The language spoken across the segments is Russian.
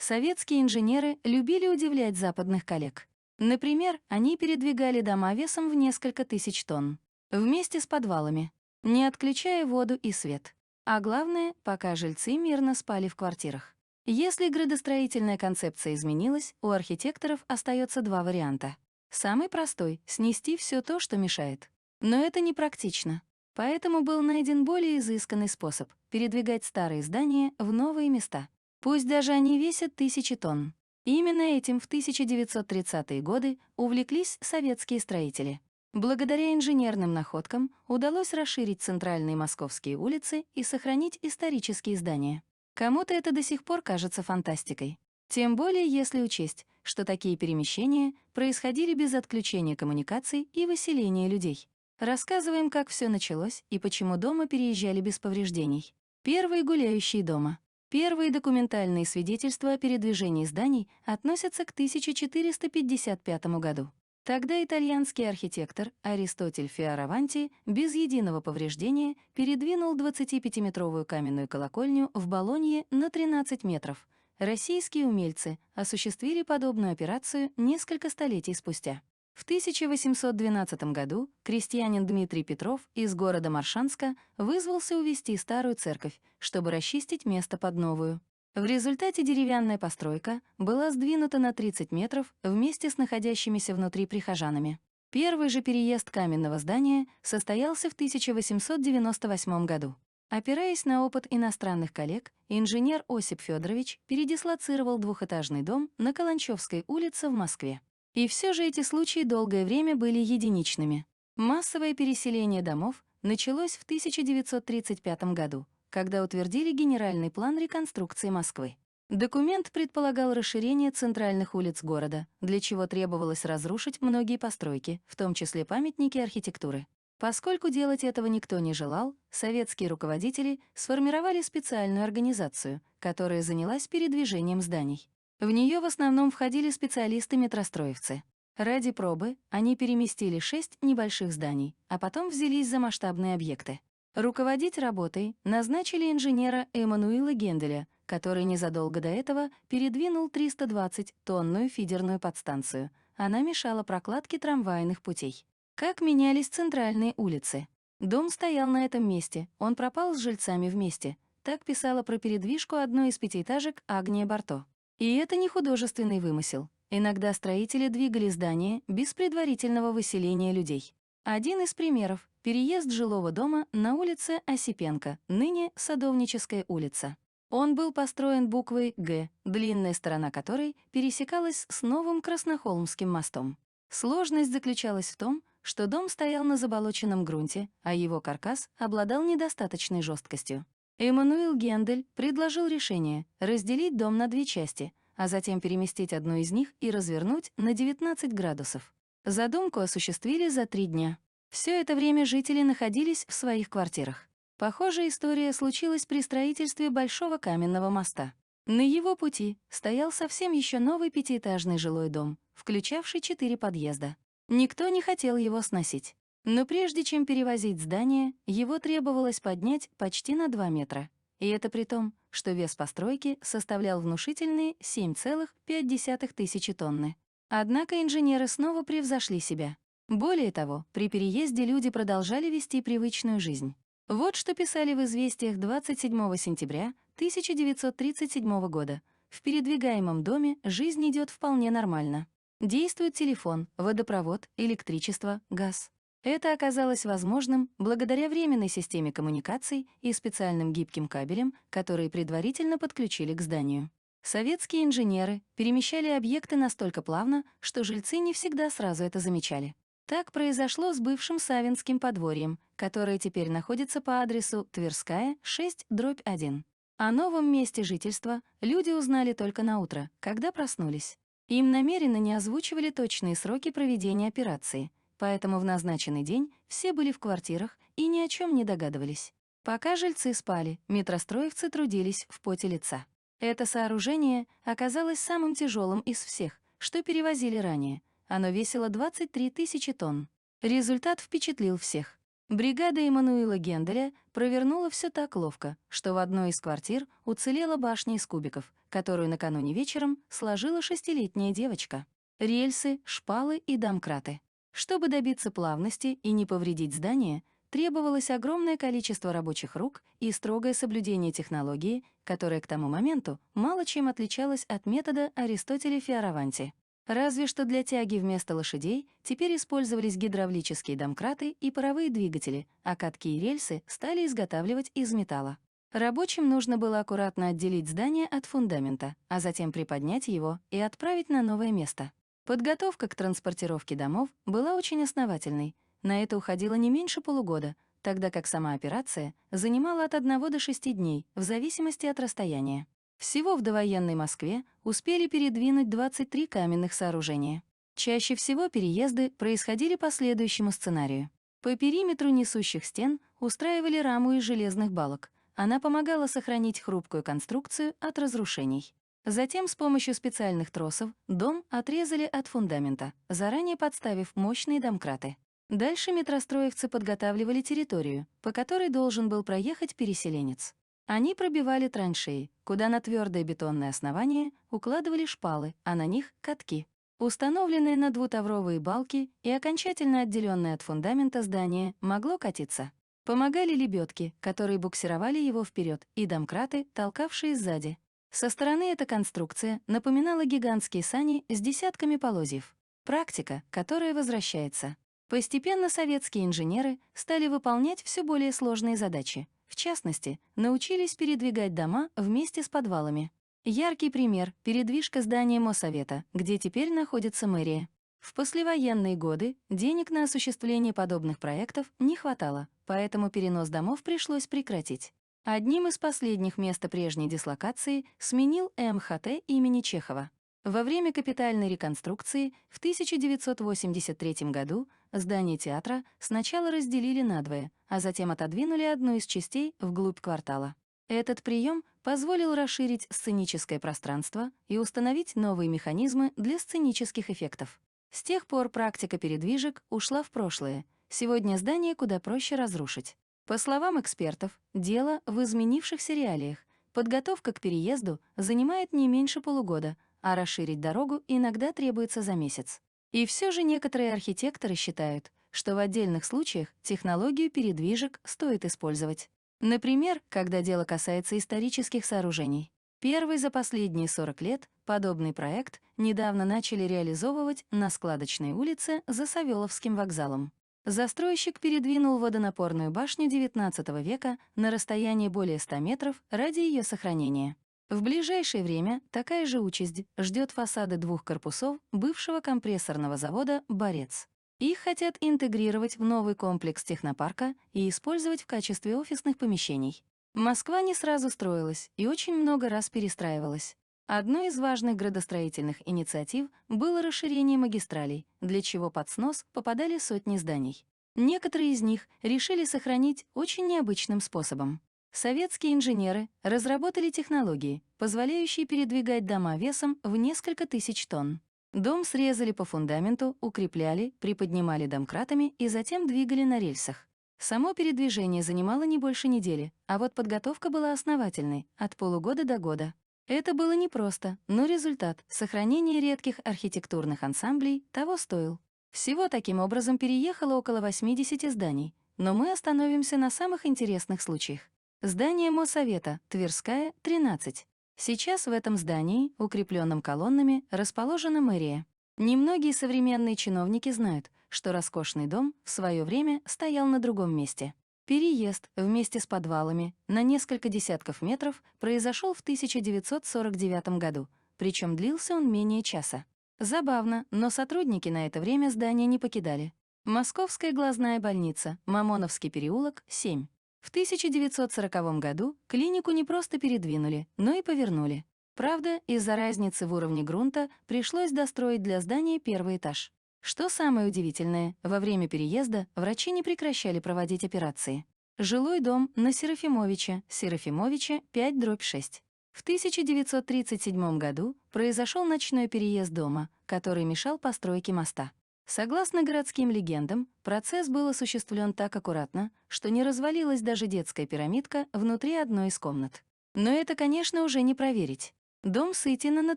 Советские инженеры любили удивлять западных коллег. Например, они передвигали дома весом в несколько тысяч тонн. Вместе с подвалами, не отключая воду и свет. А главное, пока жильцы мирно спали в квартирах. Если градостроительная концепция изменилась, у архитекторов остается два варианта. Самый простой — снести все то, что мешает. Но это непрактично. Поэтому был найден более изысканный способ — передвигать старые здания в новые места. Пусть даже они весят тысячи тонн. Именно этим в 1930-е годы увлеклись советские строители. Благодаря инженерным находкам удалось расширить центральные московские улицы и сохранить исторические здания. Кому-то это до сих пор кажется фантастикой. Тем более, если учесть, что такие перемещения происходили без отключения коммуникаций и выселения людей. Рассказываем, как все началось и почему дома переезжали без повреждений. Первые гуляющие дома. Первые документальные свидетельства о передвижении зданий относятся к 1455 году. Тогда итальянский архитектор Аристотель Фиораванти без единого повреждения передвинул 25-метровую каменную колокольню в Болонье на 13 метров. Российские умельцы осуществили подобную операцию несколько столетий спустя. В 1812 году крестьянин Дмитрий Петров из города Моршанска вызвался увести старую церковь, чтобы расчистить место под новую. В результате деревянная постройка была сдвинута на 30 метров вместе с находящимися внутри прихожанами. Первый же переезд каменного здания состоялся в 1898 году. Опираясь на опыт иностранных коллег, инженер Осип Федорович передислоцировал двухэтажный дом на Каланчевской улице в Москве. И все же эти случаи долгое время были единичными. Массовое переселение домов началось в 1935 году, когда утвердили генеральный план реконструкции Москвы. Документ предполагал расширение центральных улиц города, для чего требовалось разрушить многие постройки, в том числе памятники архитектуры. Поскольку делать этого никто не желал, советские руководители сформировали специальную организацию, которая занялась передвижением зданий. В нее в основном входили специалисты-метростроевцы. Ради пробы они переместили 6 небольших зданий, а потом взялись за масштабные объекты. Руководить работой назначили инженера Эммануила Генделя, который незадолго до этого передвинул 320-тонную фидерную подстанцию. Она мешала прокладке трамвайных путей. Как менялись центральные улицы. Дом стоял на этом месте, он пропал с жильцами вместе. Так писала про передвижку одной из пятиэтажек Агния Барто. И это не художественный вымысел. Иногда строители двигали здания без предварительного выселения людей. Один из примеров — переезд жилого дома на улице Осипенко, ныне Садовническая улица. Он был построен буквой «Г», длинная сторона которой пересекалась с новым Краснохолмским мостом. Сложность заключалась в том, что дом стоял на заболоченном грунте, а его каркас обладал недостаточной жесткостью. Эммануил Гендель предложил решение разделить дом на две части, а затем переместить одну из них и развернуть на 19 градусов. Задумку осуществили за 3 дня. Все это время жители находились в своих квартирах. Похожая история случилась при строительстве Большого каменного моста. На его пути стоял совсем еще новый пятиэтажный жилой дом, включавший 4 подъезда. Никто не хотел его сносить. Но прежде чем перевозить здание, его требовалось поднять почти на 2 метра. И это при том, что вес постройки составлял внушительные 7,5 тысячи тонны. Однако инженеры снова превзошли себя. Более того, при переезде люди продолжали вести привычную жизнь. Вот что писали в «Известиях» 27 сентября 1937 года. В передвигаемом доме жизнь идет вполне нормально. Действует телефон, водопровод, электричество, газ. Это оказалось возможным благодаря временной системе коммуникаций и специальным гибким кабелям, которые предварительно подключили к зданию. Советские инженеры перемещали объекты настолько плавно, что жильцы не всегда сразу это замечали. Так произошло с бывшим Савинским подворьем, которое теперь находится по адресу Тверская, 6/1. О новом месте жительства люди узнали только на утро, когда проснулись. Им намеренно не озвучивали точные сроки проведения операции, поэтому в назначенный день все были в квартирах и ни о чем не догадывались. Пока жильцы спали, метростроевцы трудились в поте лица. Это сооружение оказалось самым тяжелым из всех, что перевозили ранее. Оно весило 23 тысячи тонн. Результат впечатлил всех. Бригада Эммануила Генделя провернула все так ловко, что в одной из квартир уцелела башня из кубиков, которую накануне вечером сложила шестилетняя девочка. Рельсы, шпалы и домкраты. Чтобы добиться плавности и не повредить здание, требовалось огромное количество рабочих рук и строгое соблюдение технологии, которая к тому моменту мало чем отличалась от метода Аристотеля Фиораванти. Разве что для тяги вместо лошадей теперь использовались гидравлические домкраты и паровые двигатели, а катки и рельсы стали изготавливать из металла. Рабочим нужно было аккуратно отделить здание от фундамента, а затем приподнять его и отправить на новое место. Подготовка к транспортировке домов была очень основательной. На это уходило не меньше полугода, тогда как сама операция занимала от 1 до 6 дней, в зависимости от расстояния. Всего в довоенной Москве успели передвинуть 23 каменных сооружения. Чаще всего переезды происходили по следующему сценарию. По периметру несущих стен устраивали раму из железных балок. Она помогала сохранить хрупкую конструкцию от разрушений. Затем с помощью специальных тросов дом отрезали от фундамента, заранее подставив мощные домкраты. Дальше метростроевцы подготавливали территорию, по которой должен был проехать переселенец. Они пробивали траншеи, куда на твердое бетонное основание укладывали шпалы, а на них — катки. Установленные на двутавровые балки и окончательно отделенное от фундамента здание могло катиться. Помогали лебедки, которые буксировали его вперед, и домкраты, толкавшие сзади. Со стороны эта конструкция напоминала гигантские сани с десятками полозьев. Практика, которая возвращается. Постепенно советские инженеры стали выполнять все более сложные задачи. В частности, научились передвигать дома вместе с подвалами. Яркий пример — передвижка здания Моссовета, где теперь находится мэрия. В послевоенные годы денег на осуществление подобных проектов не хватало, поэтому перенос домов пришлось прекратить. Одним из последних мест прежней дислокации сменил МХТ имени Чехова. Во время капитальной реконструкции в 1983 году здание театра сначала разделили надвое, а затем отодвинули одну из частей вглубь квартала. Этот прием позволил расширить сценическое пространство и установить новые механизмы для сценических эффектов. С тех пор практика передвижек ушла в прошлое. Сегодня здание куда проще разрушить. По словам экспертов, дело в изменившихся реалиях. Подготовка к переезду занимает не меньше полугода, а расширить дорогу иногда требуется за месяц. И все же некоторые архитекторы считают, что в отдельных случаях технологию передвижек стоит использовать. Например, когда дело касается исторических сооружений. Первый за последние 40 лет подобный проект недавно начали реализовывать на Складочной улице за Савеловским вокзалом. Застройщик передвинул водонапорную башню XIX века на расстояние более 100 метров ради ее сохранения. В ближайшее время такая же участь ждет фасады двух корпусов бывшего компрессорного завода «Борец». Их хотят интегрировать в новый комплекс технопарка и использовать в качестве офисных помещений. Москва не сразу строилась и очень много раз перестраивалась. Одной из важных градостроительных инициатив было расширение магистралей, для чего под снос попадали сотни зданий. Некоторые из них решили сохранить очень необычным способом. Советские инженеры разработали технологии, позволяющие передвигать дома весом в несколько тысяч тонн. Дом срезали по фундаменту, укрепляли, приподнимали домкратами и затем двигали на рельсах. Само передвижение занимало не больше недели, а вот подготовка была основательной, от полугода до года. Это было непросто, но результат — сохранение редких архитектурных ансамблей — того стоил. Всего таким образом переехало около 80 зданий, но мы остановимся на самых интересных случаях. Здание Моссовета, Тверская, 13. Сейчас в этом здании, укрепленном колоннами, расположена мэрия. Немногие современные чиновники знают, что роскошный дом в свое время стоял на другом месте. Переезд вместе с подвалами на несколько десятков метров произошел в 1949 году, причем длился он менее часа. Забавно, но сотрудники на это время здание не покидали. Московская глазная больница, Мамоновский переулок, 7. В 1940 году клинику не просто передвинули, но и повернули. Правда, из-за разницы в уровне грунта пришлось достроить для здания первый этаж. Что самое удивительное, во время переезда врачи не прекращали проводить операции. Жилой дом на Серафимовича, 5/6. В 1937 году произошел ночной переезд дома, который мешал постройке моста. Согласно городским легендам, процесс был осуществлен так аккуратно, что не развалилась даже детская пирамидка внутри одной из комнат. Но это, конечно, уже не проверить. Дом Сытина на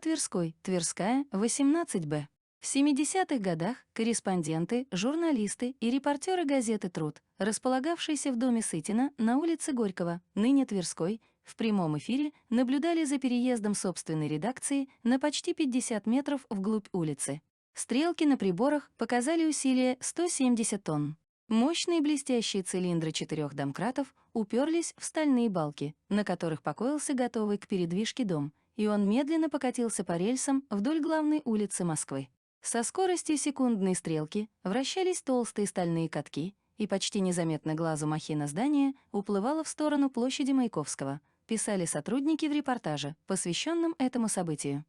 Тверской, Тверская, 18Б. В 70-х годах корреспонденты, журналисты и репортеры газеты «Труд», располагавшиеся в доме Сытина на улице Горького, ныне Тверской, в прямом эфире наблюдали за переездом собственной редакции на почти 50 метров вглубь улицы. Стрелки на приборах показали усилие 170 тонн. Мощные блестящие цилиндры 4 домкратов уперлись в стальные балки, на которых покоился готовый к передвижке дом, и он медленно покатился по рельсам вдоль главной улицы Москвы. Со скоростью секундной стрелки вращались толстые стальные катки, и почти незаметно глазу махина здания уплывала в сторону площади Маяковского, писали сотрудники в репортаже, посвященном этому событию.